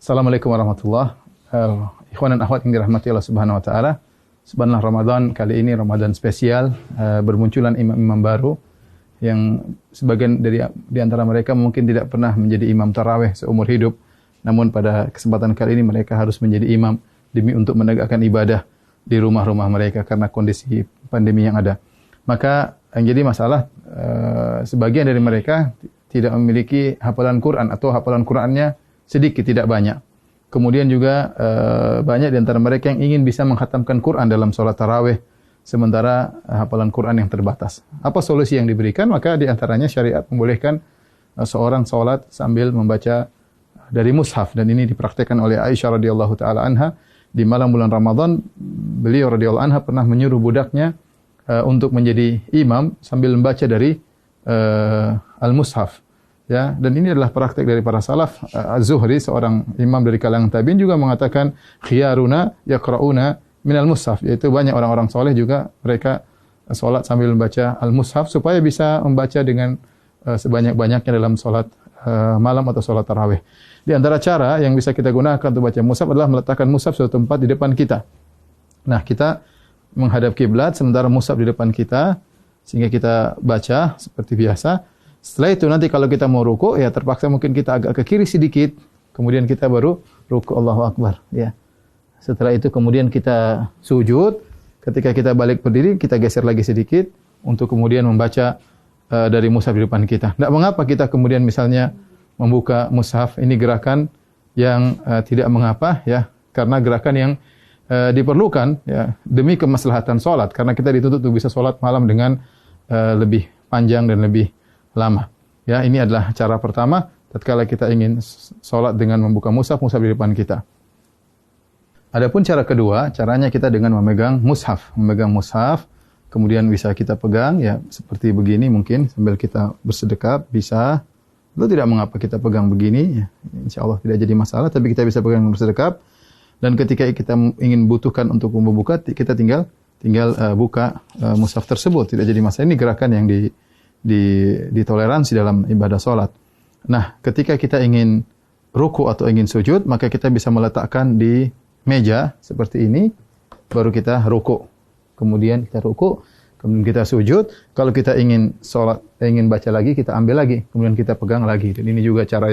Assalamualaikum warahmatullahi wabarakatuh. Ikhwan dan akhwat yang dirahmati Allah Subhanahu wa taala. Subhanallah, Ramadan kali ini Ramadan spesial, bermunculan imam-imam baru yang sebagian di antara mereka mungkin tidak pernah menjadi imam tarawih seumur hidup. Namun pada kesempatan kali ini mereka harus menjadi imam demi untuk menegakkan ibadah di rumah-rumah mereka karena kondisi pandemi yang ada. Maka yang jadi masalah sebagian dari mereka tidak memiliki hafalan Quran atau hafalan Qurannya sedikit, tidak banyak. Kemudian juga banyak di antara mereka yang ingin bisa menghatamkan Quran dalam sholat tarawih, sementara hafalan Quran yang terbatas. Apa solusi yang diberikan? Maka di antaranya syariat membolehkan seorang sholat sambil membaca dari mushaf, dan ini dipraktikkan oleh Aisyah radhiyallahu taala anha di malam bulan Ramadan. Beliau radhiyallahu anha pernah menyuruh budaknya untuk menjadi imam sambil membaca dari al-mushaf. Ya, dan ini adalah praktik dari para salaf. Az-Zuhri, seorang imam dari kalangan tabi'in, juga mengatakan khiyaruna yaqra'una minal mushaf, yaitu banyak orang-orang soleh juga mereka salat sambil membaca al-mushaf supaya bisa membaca dengan sebanyak-banyaknya dalam salat malam atau salat tarawih. Di antara cara yang bisa kita gunakan untuk baca mushaf adalah meletakkan mushaf suatu tempat di depan kita. Nah, kita menghadap kiblat sementara mushaf di depan kita sehingga kita baca seperti biasa. Setelah itu nanti kalau kita mau ruku, ya terpaksa mungkin kita agak ke kiri sedikit, kemudian kita baru ruku, Allahu Akbar. Ya. Setelah itu kemudian kita sujud, ketika kita balik berdiri, kita geser lagi sedikit untuk kemudian membaca dari mushaf di depan kita. Tidak mengapa kita kemudian misalnya membuka mushaf, ini gerakan yang tidak mengapa, ya, karena gerakan yang diperlukan ya demi kemaslahatan salat, karena kita dituntut untuk bisa salat malam dengan lebih panjang dan lebih lama. Ya, ini adalah cara pertama tatkala kita ingin salat dengan membuka mushaf di depan kita. Adapun cara kedua, caranya kita dengan memegang mushaf, kemudian bisa kita pegang ya seperti begini mungkin sambil kita bersedekap bisa. Itu tidak mengapa kita pegang begini ya. Insyaallah tidak jadi masalah, tapi kita bisa pegang bersedekap. Dan ketika kita ingin butuhkan untuk membuka, kita tinggal buka mushaf tersebut, tidak jadi masalah. Ini gerakan yang ditoleransi dalam ibadah salat. Nah, ketika kita ingin ruku atau ingin sujud, maka kita bisa meletakkan di meja seperti ini, baru kita ruku. Kemudian kita ruku, kemudian kita sujud. Kalau kita ingin salat, ingin baca lagi, kita ambil lagi, kemudian kita pegang lagi. Dan ini juga cara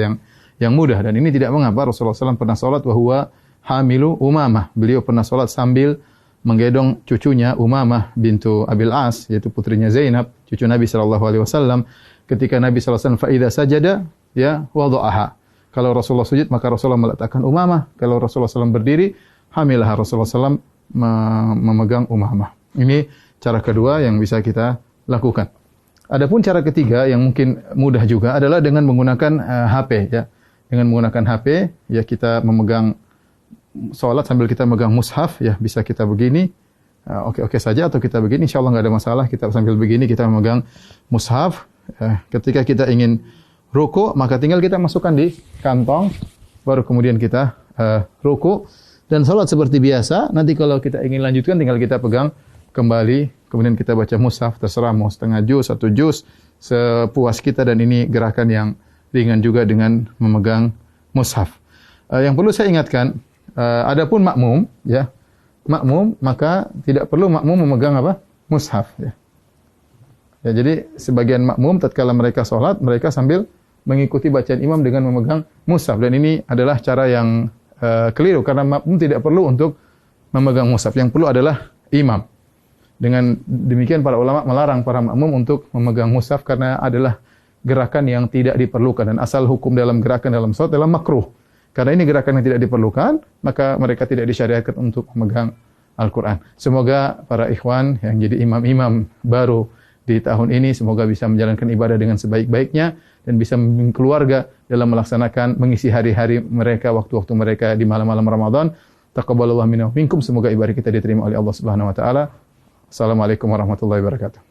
yang mudah, dan ini tidak mengapa. Rasulullah SAW pernah salat wa huwa hamilu Umamah. Beliau pernah salat sambil menggendong cucunya Umamah bintu Abil As, yaitu putrinya Zainab, cucu Nabi sallallahu alaihi wasallam. Ketika Nabi sallallahu alaihi wasallam fa idza sajada ya wada'aha. Kalau Rasulullah sujud maka Rasulullah meletakkan Umamah. Kalau Rasulullah SAW berdiri, hamilah Rasulullah SAW memegang Umamah. Ini cara kedua yang bisa kita lakukan. Adapun cara ketiga yang mungkin mudah juga adalah dengan menggunakan HP ya. Dengan menggunakan HP ya kita memegang salat sambil kita megang mushaf ya, bisa kita begini oke saja, atau kita begini insyaallah enggak ada masalah. Kita sambil begini kita memegang mushaf. Ketika kita ingin ruku maka tinggal kita masukkan di kantong, baru kemudian kita ruku dan salat seperti biasa. Nanti kalau kita ingin lanjutkan tinggal kita pegang kembali, kemudian kita baca mushaf, terserah mau setengah juz, 1 juz, sepuas kita. Dan ini gerakan yang ringan juga dengan memegang mushaf. Yang perlu saya ingatkan, adapun makmum ya, makmum maka tidak perlu makmum memegang apa? Mushaf ya. Ya, jadi sebagian makmum tatkala mereka salat, mereka sambil mengikuti bacaan imam dengan memegang mushaf, dan ini adalah cara yang keliru karena makmum tidak perlu untuk memegang mushaf. Yang perlu adalah imam. Dengan demikian para ulama melarang para makmum untuk memegang mushaf karena adalah gerakan yang tidak diperlukan, dan asal hukum dalam gerakan dalam salat adalah makruh. Karena ini gerakan yang tidak diperlukan, maka mereka tidak disyariatkan untuk memegang Al-Quran. Semoga para ikhwan yang jadi imam-imam baru di tahun ini, semoga bisa menjalankan ibadah dengan sebaik-baiknya, dan bisa membimbing keluarga dalam melaksanakan, mengisi hari-hari mereka, waktu-waktu mereka di malam-malam Ramadan. Taqabbalallahu minna wa minkum. Semoga ibadah kita diterima oleh Allah Subhanahu wa taala. Assalamualaikum warahmatullahi wabarakatuh.